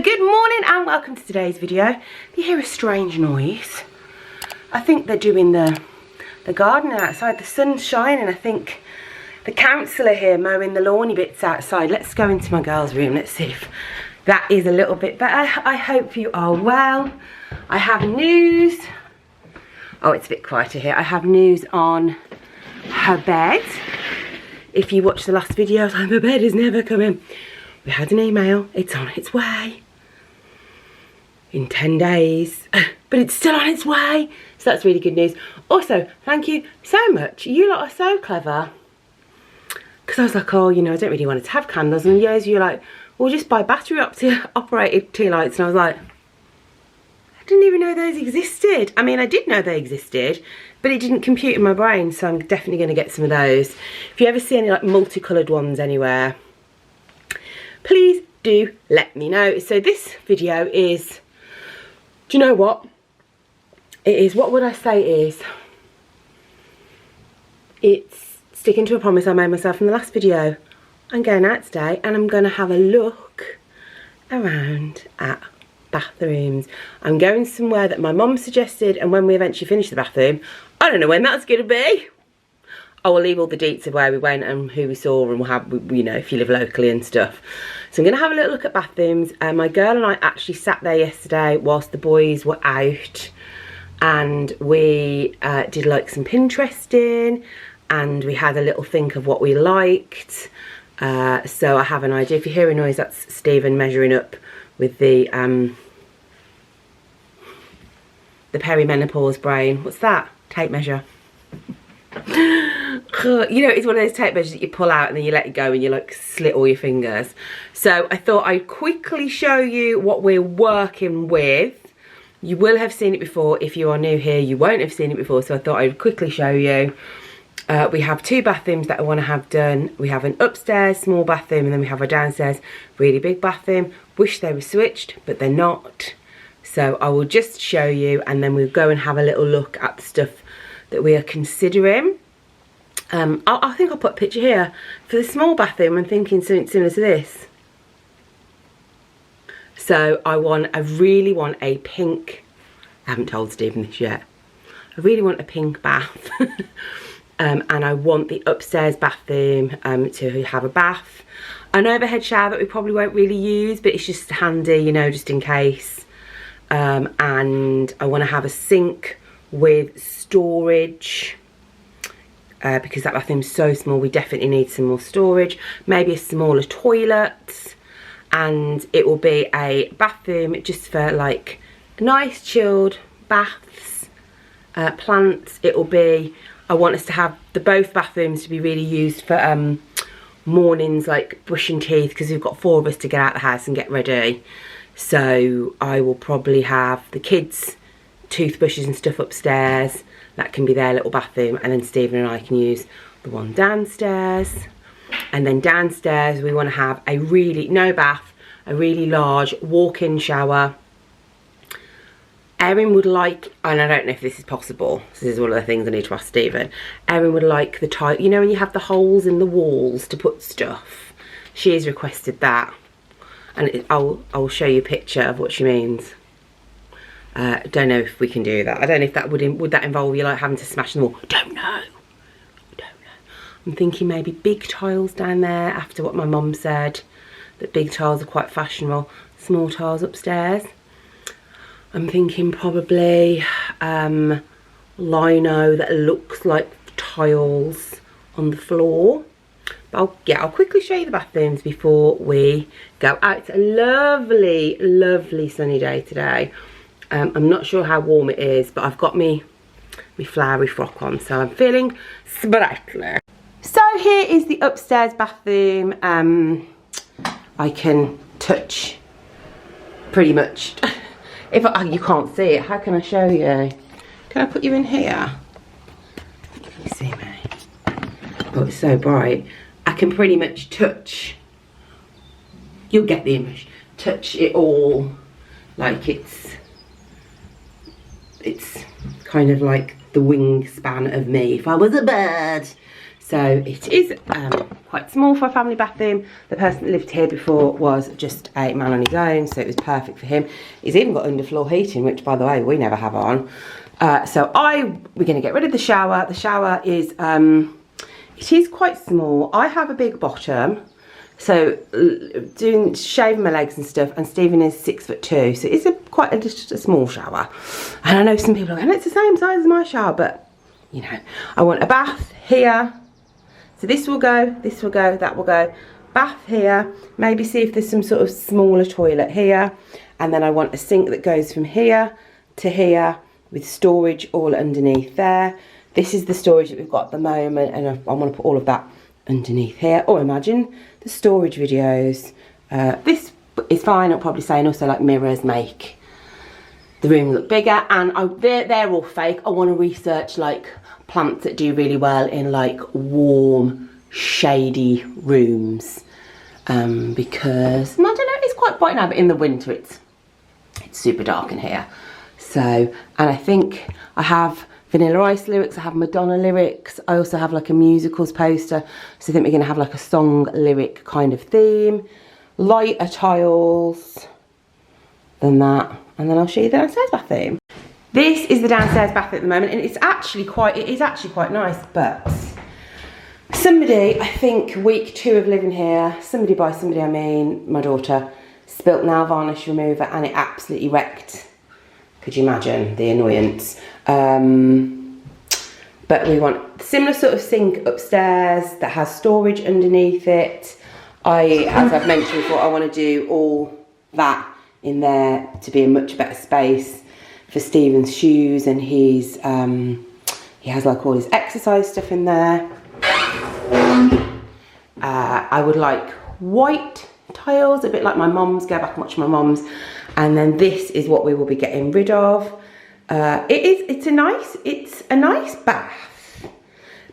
Good morning and welcome to today's video. If you hear a strange noise, I think they're doing the garden outside. The sun's shining. I think the council are here mowing the lawny bits outside. Let's go into my girls' room. Let's see if that is a little bit better. I hope you are well. I have news. Oh, it's a bit quieter here. I have news on her bed. If you watched the last video, like, my bed is never coming. We had an email, it's on its way in 10 days, but it's still on its way. So that's really good news. Also, thank you so much. You lot are so clever. Because I was like, oh, you know, I don't really want it to have candles. And yours, you're like, well, just buy battery operated tea lights. And I was like, I didn't even know those existed. I mean, I did know they existed, but it didn't compute in my brain. So I'm definitely going to get some of those. If you ever see any like multicoloured ones anywhere, please do let me know. So this video is, do you know what? It is, what would I say it is? It's sticking to a promise I made myself in the last video. I'm going out today and I'm going to have a look around at bathrooms. I'm going somewhere that my mum suggested, and when we eventually finish the bathroom, I don't know when that's going to be. I will leave all the deets of where we went and who we saw, and we'll have, you know, if you live locally and stuff. So I'm going to have a little look at bathrooms. My girl and I actually sat there yesterday whilst the boys were out, and we did like some Pinteresting, and we had a little think of what we liked. So I have an idea. If you hear a noise, that's Stephen measuring up with the perimenopause brain. What's that? Tape measure. You know, it's one of those tape measures that you pull out and then you let it go and you like slit all your fingers. So I thought I'd quickly show you what we're working with. You will have seen it before. If you are new here, you won't have seen it before, so I thought I'd quickly show you. We have two bathrooms that I want to have done. We have an upstairs small bathroom, and then we have a downstairs really big bathroom. Wish they were switched, but they're not. So I will just show you, and then we'll go and have a little look at the stuff that we are considering. I think I'll put a picture here. For the small bathroom, I'm thinking something similar to this. So I really want a pink, I haven't told Stephen this yet. I really want a pink bath. And I want the upstairs bathroom to have a bath. An overhead shower that we probably won't really use, but it's just handy, you know, just in case. And I want to have a sink with storage. Because that bathroom's so small, we definitely need some more storage. Maybe a smaller toilet, and it will be a bathroom just for like nice chilled baths, plants. It will be, I want us to have both bathrooms to be really used for mornings, like brushing teeth, because we've got 4 of us to get out of the house and get ready. So I will probably have the kids' toothbrushes and stuff upstairs. That can be their little bathroom, and then Stephen and I can use the one downstairs. And then downstairs we want to have a really, no bath, a really large walk-in shower. Erin would like, and I don't know if this is possible, so this is one of the things I need to ask Stephen. Erin would like the type, you know when you have the holes in the walls to put stuff? She has requested that. And I'll show you a picture of what she means. Don't know if we can do that. I don't know if that would that involve you like having to smash them all. Don't know. I'm thinking maybe big tiles down there after what my mum said, that big tiles are quite fashionable. Small tiles upstairs. I'm thinking probably lino that looks like tiles on the floor. But I'll quickly show you the bathrooms before we go out. It's a lovely, lovely sunny day today. I'm not sure how warm it is, but I've got me flowery frock on, so I'm feeling sprightly. So here is the upstairs bathroom. I can touch pretty much. If you can't see it, how can I show you? Can I put you in here? Can you see me? Oh, it's so bright. I can pretty much touch. You'll get the image. Touch it all like it's kind of like the wingspan of me if I was a bird. So it is quite small for a family bathroom. The person that lived here before was just a man on his own, so it was perfect for him. He's even got underfloor heating, which by the way, we never have on. So we're gonna get rid of the shower. The shower is, it is quite small. I have a big bottom, so shaving my legs and stuff, and Stephen is 6'2", so it's just a small shower. And I know some people are going, it's the same size as my shower, but you know, I want a bath here. So this will go, that will go. Bath here, maybe see if there's some sort of smaller toilet here. And then I want a sink that goes from here to here with storage all underneath there. This is the storage that we've got at the moment, and I want to put all of that underneath here. Or imagine the storage videos. This is fine, I'll probably say, and also like mirrors make the room look bigger. And they're all fake. I want to research like plants that do really well in like warm, shady rooms, because I don't know, it's quite bright now, but in the winter it's super dark in here. So, and I think I have Vanilla Ice lyrics, I have Madonna lyrics, I also have like a musicals poster, so I think we're going to have like a song lyric kind of theme, lighter tiles than that, and then I'll show you the downstairs bathroom. This is the downstairs bath at the moment, and it is actually quite nice, but somebody, I think week 2 of living here, somebody by somebody I mean my daughter, spilt nail varnish remover and it absolutely wrecked. Could you imagine the annoyance? But we want a similar sort of sink upstairs that has storage underneath it. As I've mentioned before, I want to do all that in there to be a much better space for Stephen's shoes, and he has like all his exercise stuff in there. I would like white tiles, a bit like my mum's. Go back and watch my mum's. And then this is what we will be getting rid of. It's a nice bath,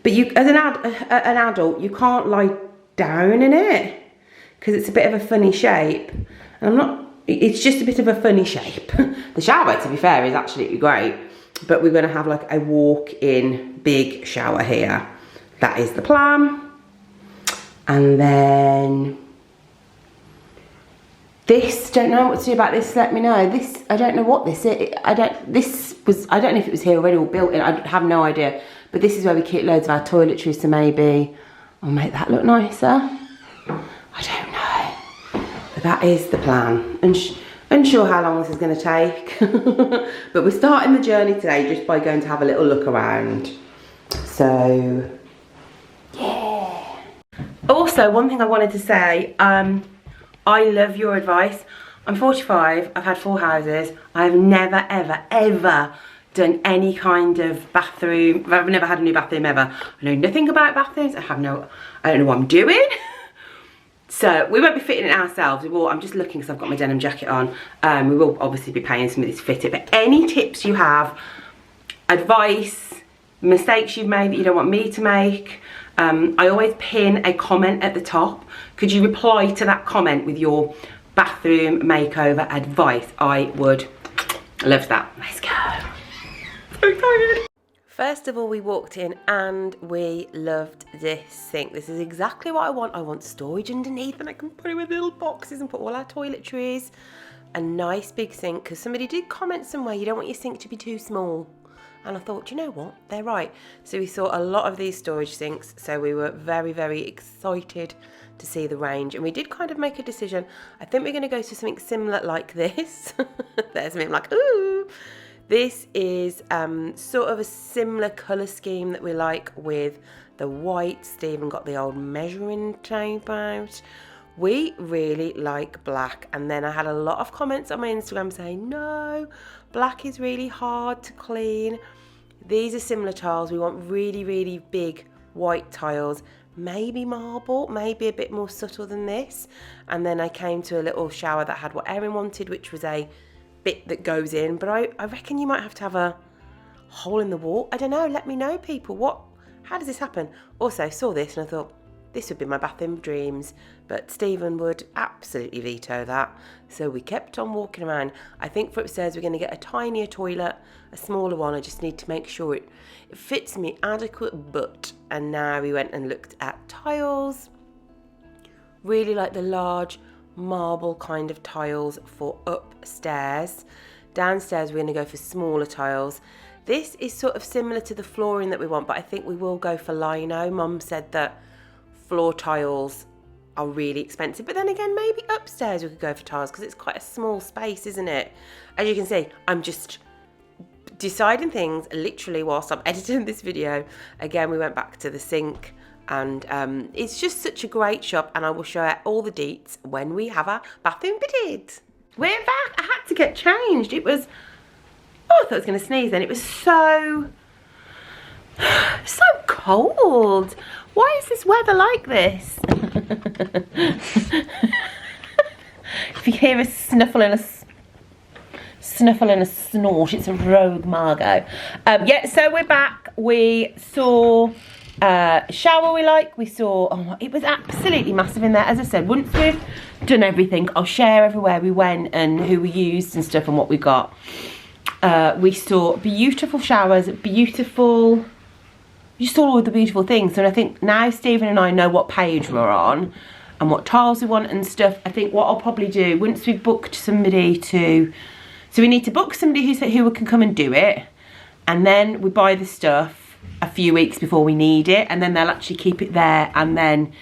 but you, as an adult, you can't lie down in it because it's a bit of a funny shape. And it's just a bit of a funny shape. The shower, to be fair, is absolutely great, but we're going to have like a walk-in big shower here. That is the plan. And then this, don't know what to do about this, let me know. This, I don't know what this is. I don't know if it was here already or built in, I have no idea. But this is where we keep loads of our toiletries, so maybe I'll make that look nicer. I don't know. But that is the plan. Unsure how long this is going to take. But we're starting the journey today just by going to have a little look around. So, yeah. Also, one thing I wanted to say, I love your advice. I'm 45, I've had 4 houses. I've never, ever, ever done any kind of bathroom. I've never had a new bathroom ever. I know nothing about bathrooms. I don't know what I'm doing. So we won't be fitting it ourselves. I'm just looking because I've got my denim jacket on. We will obviously be paying somebody to fit it. But any tips you have, advice, mistakes you've made that you don't want me to make, I always pin a comment at the top. Could you reply to that comment with your bathroom makeover advice? I would love that. Let's go. So excited. First of all, we walked in and we loved this sink. This is exactly what I want. I want storage underneath, and I can put it with little boxes and put all our toiletries. A nice big sink, because somebody did comment somewhere, you don't want your sink to be too small. And I thought, you know what, they're right. So we saw a lot of these storage sinks, so we were very, very excited to see the range. And we did kind of make a decision. I think we're going to go to something similar like this. There's me, I'm like, ooh. This is sort of a similar colour scheme that we like with the white. Stephen got the old measuring tape out. We really like black, and then I had a lot of comments on my Instagram saying, no, black is really hard to clean. These are similar tiles. We want really, really big white tiles, maybe marble, maybe a bit more subtle than this. And then I came to a little shower that had what Erin wanted, which was a bit that goes in, but I reckon you might have to have a hole in the wall. I don't know, let me know, people. How does this happen? Also, saw this and I thought, This would be my bathroom of dreams, but Stephen would absolutely veto that. So we kept on walking around. I think for upstairs we're going to get a tinier toilet, a smaller one. I just need to make sure it fits me adequate butt. And now we went and looked at tiles. Really like the large marble kind of tiles for upstairs. Downstairs we're going to go for smaller tiles. This is sort of similar to the flooring that we want, but I think we will go for lino. Mum said that floor tiles are really expensive, but then again, maybe upstairs we could go for tiles because it's quite a small space, isn't it? As you can see, I'm just deciding things literally whilst I'm editing this video. Again, we went back to the sink, and it's just such a great shop, and I will show you all the deets when we have our bathroom fitted. We're back. I had to get changed. It was, oh, I thought I was going to sneeze then. It was so cold. Why is this weather like this? If you hear a snuffle and a snort, it's a rogue Margot. Yeah, so we're back. We saw a shower we like. We saw, oh, it was absolutely massive in there. As I said, once we've done everything, I'll share everywhere we went and who we used and stuff and what we got. We saw beautiful showers, beautiful, you saw all the beautiful things. And I think now Stephen and I know what page we're on and what tiles we want and stuff. I think what I'll probably do, once we've booked somebody to, so we need to book somebody who can come and do it, and then we buy the stuff a few weeks before we need it, and then they'll actually keep it there, and then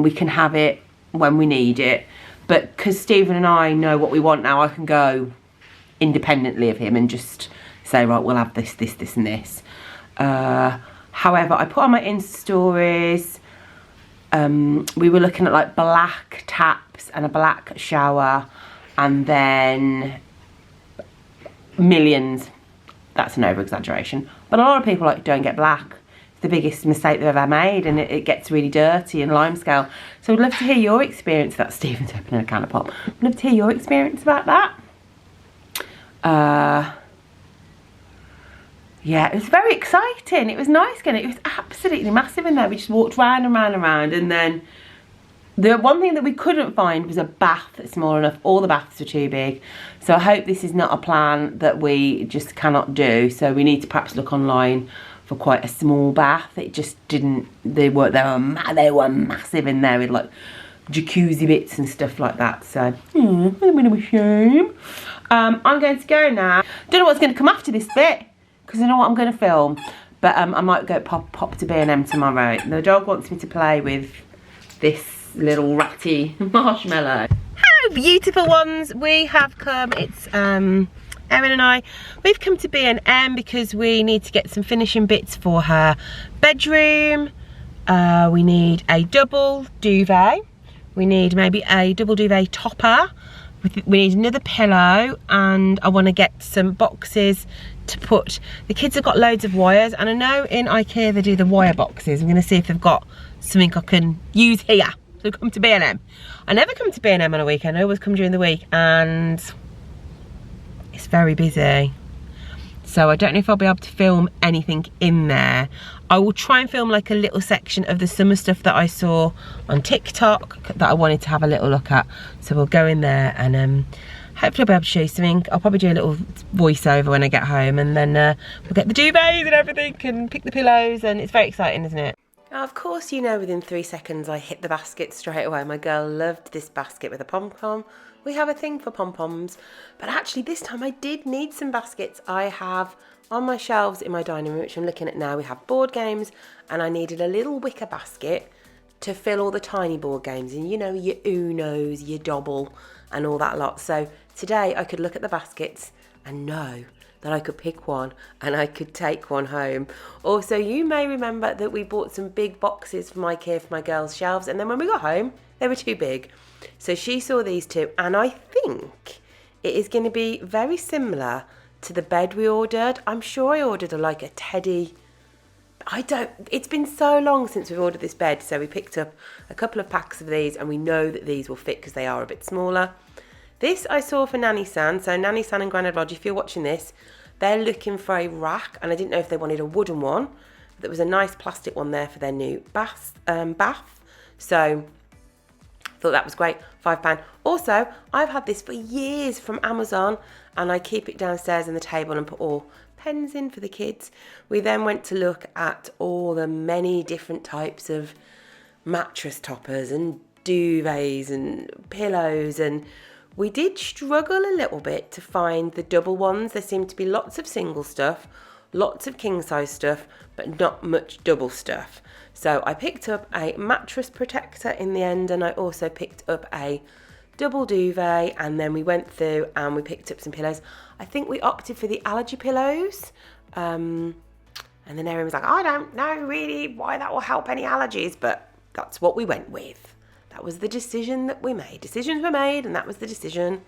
we can have it when we need it. But because Stephen and I know what we want now, I can go independently of him and just say, right, we'll have this, this, this and this. However, I put on my Insta stories, we were looking at like black taps and a black shower, and then millions. That's an over exaggeration, but a lot of people like don't get black. It's the biggest mistake they've ever made, and it gets really dirty and limescale. So I'd love to hear your experience. That Stephen's opening a can of pop. I'd love to hear your experience about that. Yeah, it was very exciting. It was nice getting it. It was absolutely massive in there. We just walked round and round and round, and then the one thing that we couldn't find was a bath that's small enough. All the baths were too big. So I hope this is not a plan that we just cannot do. So we need to perhaps look online for quite a small bath. It just didn't, they were massive in there with like jacuzzi bits and stuff like that. So, a bit of a shame. I'm going to go now. Don't know what's going to come after this bit, because I know what I'm going to film. But I might go pop to B&M tomorrow. The dog wants me to play with this little ratty marshmallow. Hello, beautiful ones. We have come, it's Erin and I, we've come to B&M because we need to get some finishing bits for her bedroom. We need a double duvet. We need maybe a double duvet topper. We need another pillow, and I want to get some boxes to put. The kids have got loads of wires, and I know in IKEA they do the wire boxes. I'm going to see if they've got something I can use here. So come to B&M. I never come to B&M on a weekend. I always come during the week, and it's very busy. So I don't know if I'll be able to film anything in there. I will try and film like a little section of the summer stuff that I saw on TikTok that I wanted to have a little look at. So we'll go in there, and hopefully I'll be able to show you something. I'll probably do a little voiceover when I get home, and then we'll get the duvets and everything and pick the pillows, and it's very exciting, isn't it? Of course, you know, within 3 seconds I hit the basket straight away. My girl loved this basket with a pom-pom. We have a thing for pom-poms, but actually this time I did need some baskets. I have on my shelves in my dining room, which I'm looking at now, we have board games, and I needed a little wicker basket to fill all the tiny board games, and you know, your Unos, your Dobble and all that lot. So today I could look at the baskets and know that I could pick one and I could take one home. Also, you may remember that we bought some big boxes from IKEA for my girls' shelves, and then when we got home, they were too big. So she saw these two, and I think it is going to be very similar to the bed we ordered. I'm sure I ordered like a teddy. It's been so long since we've ordered this bed, so we picked up a couple of packs of these, and we know that these will fit because they are a bit smaller. This I saw for Nanny San. So Nanny San and Grandad Roger, if you're watching this, they're looking for a rack, and I didn't know if they wanted a wooden one. There was a nice plastic one there for their new bath. So thought that was great. £5. Also, I've had this for years from Amazon, and I keep it downstairs on the table and put all pens in for the kids. We then went to look at all the many different types of mattress toppers and duvets and pillows, and we did struggle a little bit to find the double ones. There seemed to be lots of single stuff, lots of king size stuff, but not much double stuff. So I picked up a mattress protector in the end, and I also picked up a double duvet, and then we went through and we picked up some pillows. I think we opted for the allergy pillows, and then Erin was like, I don't know really why that will help any allergies, but that's what we went with. That was the decision that we made. Decisions were made, and that was the decision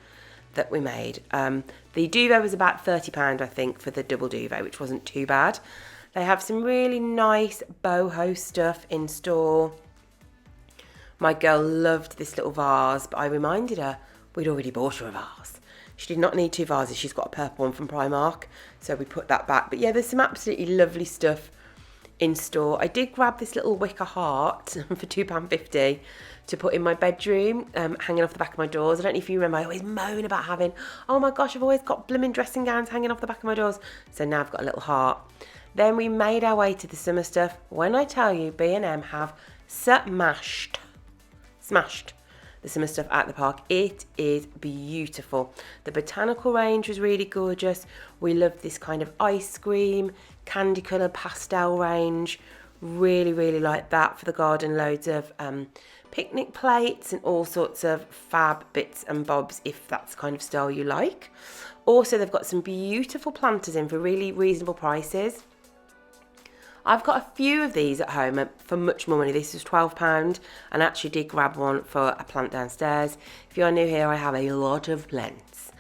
that we made. The duvet was about £30, I think, for the double duvet, which wasn't too bad. They have some really nice boho stuff in store. My girl loved this little vase, but I reminded her we'd already bought her a vase. She did not need 2 vases. She's got a purple one from Primark, so we put that back. But yeah, there's some absolutely lovely stuff in store. I did grab this little wicker heart for £2.50 to put in my bedroom, hanging off the back of my doors. I don't know if you remember, I always moan about having, oh my gosh, I've always got blooming dressing gowns hanging off the back of my doors. So now I've got a little heart. Then we made our way to the summer stuff. When I tell you, B&M have smashed the summer stuff at the park. It is beautiful. The botanical range was really gorgeous. We loved this kind of ice cream, candy colour pastel range. Really, really like that for the garden. Loads of picnic plates and all sorts of fab bits and bobs if that's the kind of style you like. Also, they've got some beautiful planters in for really reasonable prices. I've got a few of these at home for much more money. This was £12, and I actually did grab one for a plant downstairs. If you're new here, I have a lot of plants,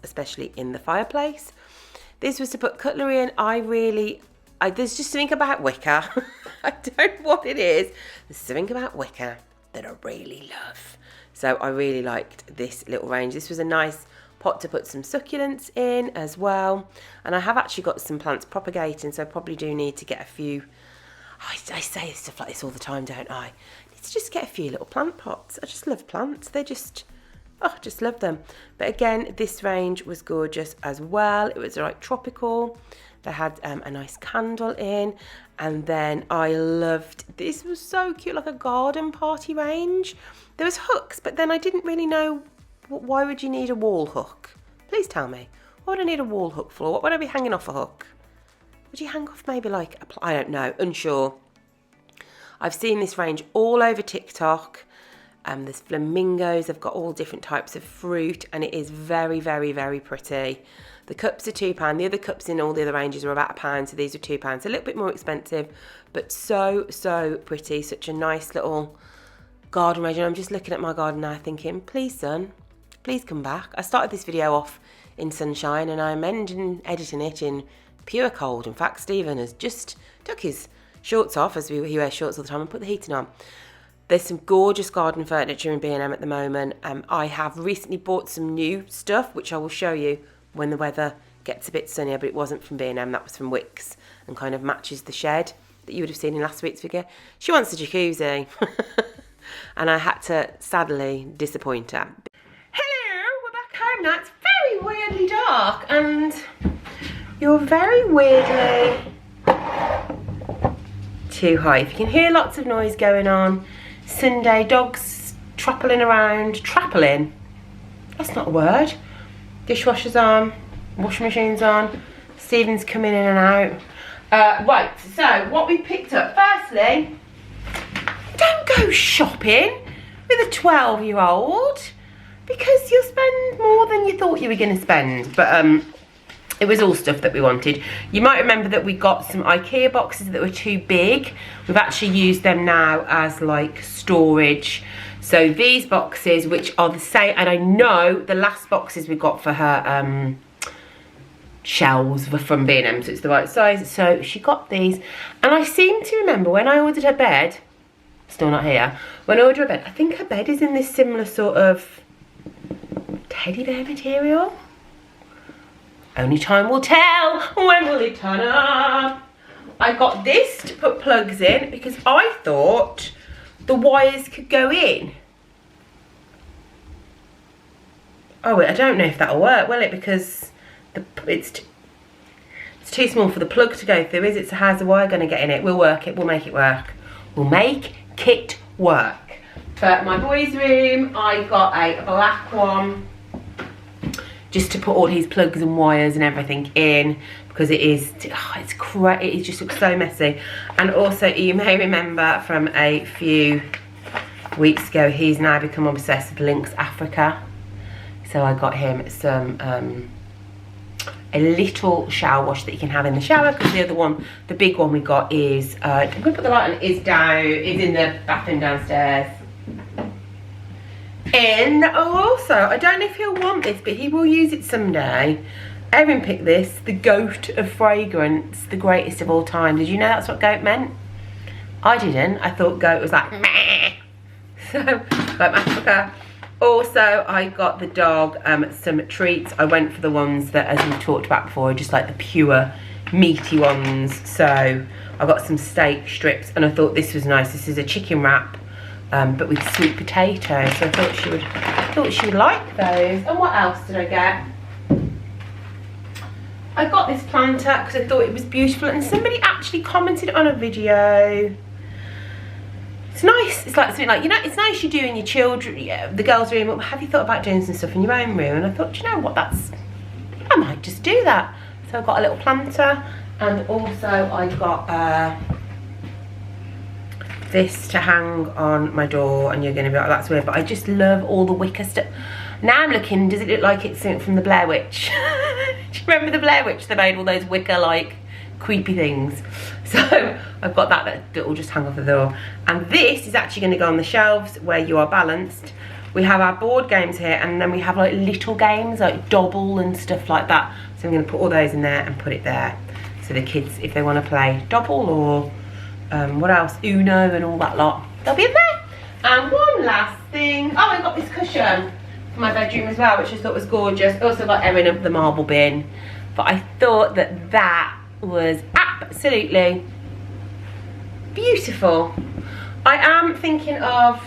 especially in the fireplace. This was to put cutlery in. There's just something about wicker. I don't know what it is. There's something about wicker that I really love. So I really liked this little range. This was a nice pot to put some succulents in as well. And I have actually got some plants propagating, so I probably do need to get a few. I say stuff like this all the time, don't I? I need to just get a few little plant pots. I just love plants. They're just, just love them. But again, this range was gorgeous as well. It was like tropical. They had a nice candle in, and then I loved, this was so cute, like a garden party range. There was hooks, but then I didn't really know, why would you need a wall hook? Please tell me. What would I need a wall hook for? What would I be hanging off a hook? Would you hang off maybe like, I don't know, unsure. I've seen this range all over TikTok. There's flamingos, they've got all different types of fruit, and it is very, very, very pretty. The cups are £2. The other cups in all the other ranges are about £1, so these are £2. A little bit more expensive, but so, so pretty. Such a nice little garden range. And I'm just looking at my garden now thinking, please, son, please come back. I started this video off in sunshine, and I'm editing it in pure cold. In fact, Stephen has just took his shorts off, as he wears shorts all the time, and put the heating on. There's some gorgeous garden furniture in B&M at the moment. I have recently bought some new stuff, which I will show you when the weather gets a bit sunnier, but it wasn't from B&M, that was from Wickes, and kind of matches the shed that you would have seen in last week's video. She wants a jacuzzi, and I had to sadly disappoint her. Hello, we're back home now. It's very weirdly dark, and you're very weirdly too high. If you can hear lots of noise going on, Sunday, dogs trappling around. Trappling? That's not a word. Dishwasher's on, washing machine's on, Stephen's coming in and out. Right, so what we picked up, firstly, don't go shopping with a 12-year-old because you'll spend more than you thought you were going to spend. But it was all stuff that we wanted. You might remember that we got some IKEA boxes that were too big. We've actually used them now as like storage. So these boxes, which are the same, and I know the last boxes we got for her shelves were from B&M, so it's the right size. So she got these, and I seem to remember when I ordered her bed, still not here, when I ordered her bed, I think her bed is in this similar sort of teddy bear material. Only time will tell. When will it turn up? I got this to put plugs in because I thought the wires could go in. Oh, I don't know if that'll work, will it? Because it's too small for the plug to go through, is it? So how's the wire going to get in it? We'll work it. We'll make it work. We'll make it work. For my boys' room, I got a black one, just to put all his plugs and wires and everything in, because it is, it just looks so messy. And also, you may remember from a few weeks ago, he's now become obsessed with Lynx Africa. So I got him some, a little shower wash that you can have in the shower, because the other one, the big one we got is, I'm going to put the light on, is in the bathroom downstairs. And also, I don't know if he'll want this, but he will use it someday. Erin picked this, the goat of fragrance, the greatest of all time. Did you know that's what goat meant? I didn't. I thought goat was like meh. So, like Africa. Also, I got the dog some treats. I went for the ones that, as we've talked about before, are just like the pure meaty ones. So I got some steak strips, and I thought this was nice. This is a chicken wrap, but with sweet potatoes. So I thought she would like those. And what else did I get? I got this planter because I thought it was beautiful, and somebody actually commented on a video. It's nice. It's like something like, you know, it's nice you do in your children, the girls' room. Have you thought about doing some stuff in your own room? And I thought, do you know what, I might just do that. So I got a little planter, and also I got this to hang on my door, and you're going to be like, that's weird, but I just love all the wicker stuff. Now I'm looking, does it look like it's something from the Blair Witch? Do you remember the Blair Witch? They made all those wicker, like, creepy things. So I've got that will just hang off the door. And this is actually going to go on the shelves where you are balanced. We have our board games here, and then we have like little games like Dobble and stuff like that. So I'm going to put all those in there and put it there. So the kids, if they want to play Dobble or what else, Uno and all that lot, they'll be in there. And one last thing, oh, I got this cushion for my bedroom as well, which I thought was gorgeous. Also got Erin up the marble bin. But I thought that was absolutely beautiful. I am thinking of,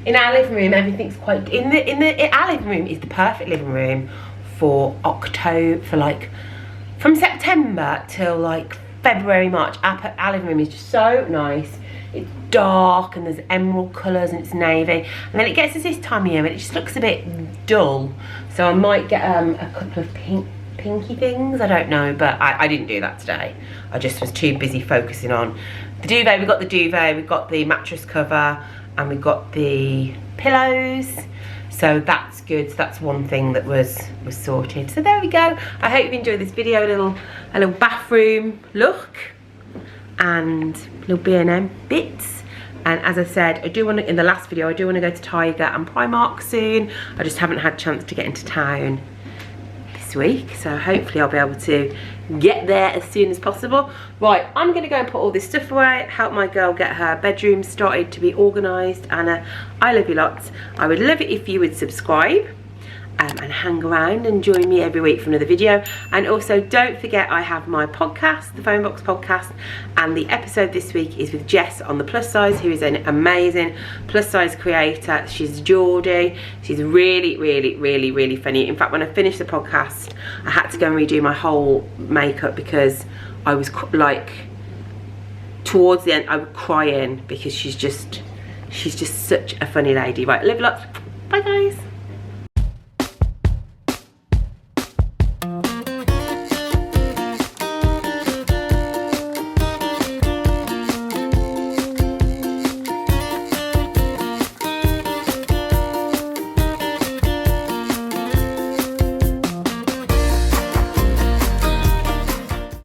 in our living room, everything's quite, our living room is the perfect living room for October, for like, from September till like February, March. Our living room is just so nice. It's dark and there's emerald colours and it's navy. And then it gets to this time of year and it just looks a bit dull. So I might get a couple of pinky things, I don't know, but I didn't do that today. I just was too busy focusing on the duvet. We got the duvet, we got the mattress cover, and we got the pillows. So that's good. So that's one thing that was sorted. So there we go. I hope you've enjoyed this video, a little bathroom look and little B&M bits. And as I said, I do want to, in the last video, I do want to go to Tiger and Primark soon. I just haven't had a chance to get into town this week, so hopefully I'll be able to get there as soon as possible. Right, I'm going to go and put all this stuff away, help my girl get her bedroom started to be organised. Anna, I love you lots. I would love it if you would subscribe and hang around and join me every week for another video. And also don't forget, I have my podcast, the Phonebox podcast, and the episode this week is with Jess on the plus size, who is an amazing plus size creator. She's Geordie. She's really, really, really, really funny. In fact, when I finished the podcast, I had to go and redo my whole makeup because I was like, towards the end, I was crying because she's just such a funny lady. Right, live lots. Bye guys.